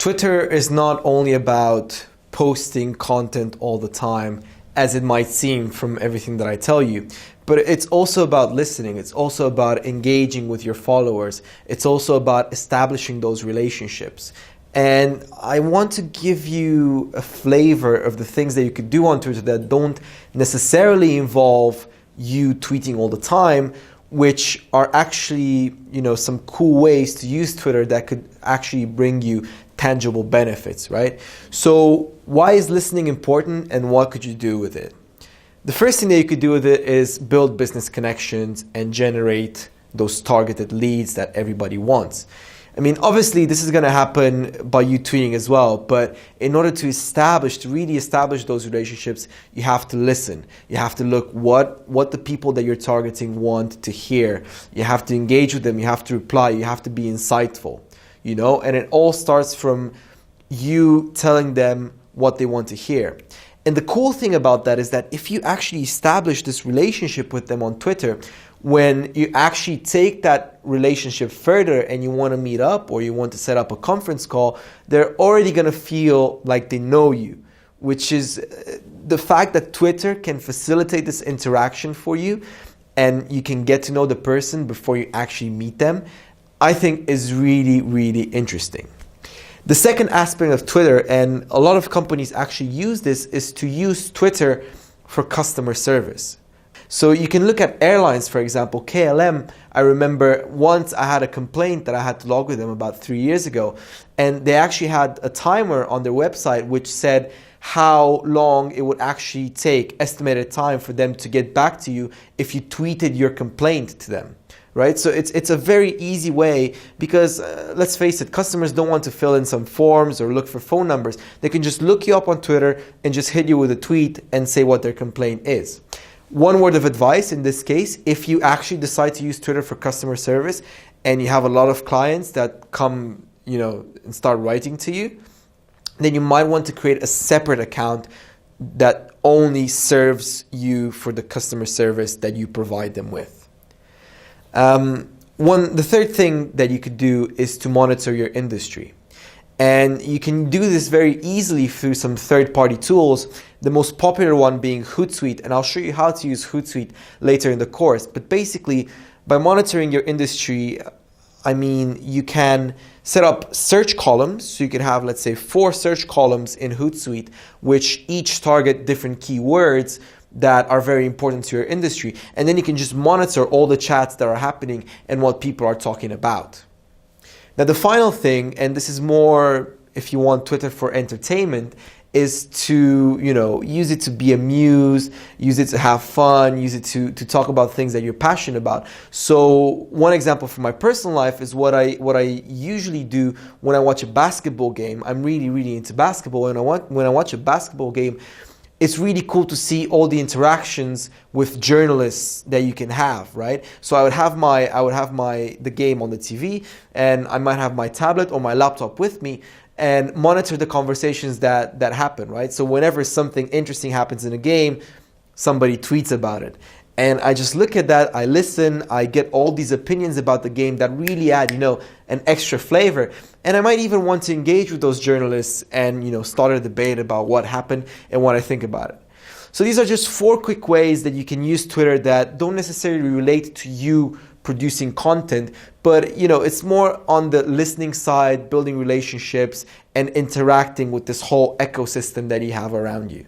Twitter is not only about posting content all the time, as it might seem from everything that I tell you, but it's also about listening. It's also about engaging with your followers. It's also about establishing those relationships. And I want to give you a flavor of the things that you could do on Twitter that don't necessarily involve you tweeting all the time, which are actually, some cool ways to use Twitter that could actually bring you tangible benefits, right? So why is listening important and what could you do with it? The first thing that you could do with it is build business connections and generate those targeted leads that everybody wants. I mean, obviously this is going to happen by you tweeting as well, but in order to really establish those relationships, you have to listen. You have to look what the people that you're targeting want to hear. You have to engage with them. You have to reply. You have to be insightful, and it all starts from you telling them what they want to hear. And the cool thing about that is that if you actually establish this relationship with them on Twitter, when you actually take that relationship further and you want to meet up or you want to set up a conference call, they're already going to feel like they know you, which is the fact that Twitter can facilitate this interaction for you and you can get to know the person before you actually meet them, I think is really, really interesting. The second aspect of Twitter, and a lot of companies actually use this, is to use Twitter for customer service. So you can look at airlines, for example, KLM. I remember once I had a complaint that I had to log with them about 3 years ago, and they actually had a timer on their website which said how long it would actually take, estimated time for them to get back to you if you tweeted your complaint to them. Right? So it's a very easy way because let's face it, customers don't want to fill in some forms or look for phone numbers. They can just look you up on Twitter and just hit you with a tweet and say what their complaint is. One word of advice in this case, if you actually decide to use Twitter for customer service and you have a lot of clients that come, and start writing to you, then you might want to create a separate account that only serves you for the customer service that you provide them with. The third thing that you could do is to monitor your industry. And you can do this very easily through some third-party tools, the most popular one being Hootsuite, and I'll show you how to use Hootsuite later in the course. But basically, by monitoring your industry, you can set up search columns. So you can have, let's say, 4 search columns in Hootsuite, which each target different keywords that are very important to your industry. And then you can just monitor all the chats that are happening and what people are talking about. Now, the final thing, and this is more if you want Twitter for entertainment, is to, use it to be amused, use it to have fun, use it to talk about things that you're passionate about. So one example from my personal life is what I usually do when I watch a basketball game. I'm really, really into basketball, and when I watch a basketball game, it's really cool to see all the interactions with journalists that you can have, right? So I would have the game on the TV, and I might have my tablet or my laptop with me and monitor the conversations that happen, right? So whenever something interesting happens in a game, somebody tweets about it. And I just look at that, I listen, I get all these opinions about the game that really add, an extra flavor. And I might even want to engage with those journalists and, start a debate about what happened and what I think about it. So these are just 4 quick ways that you can use Twitter that don't necessarily relate to you producing content, but, it's more on the listening side, building relationships and interacting with this whole ecosystem that you have around you.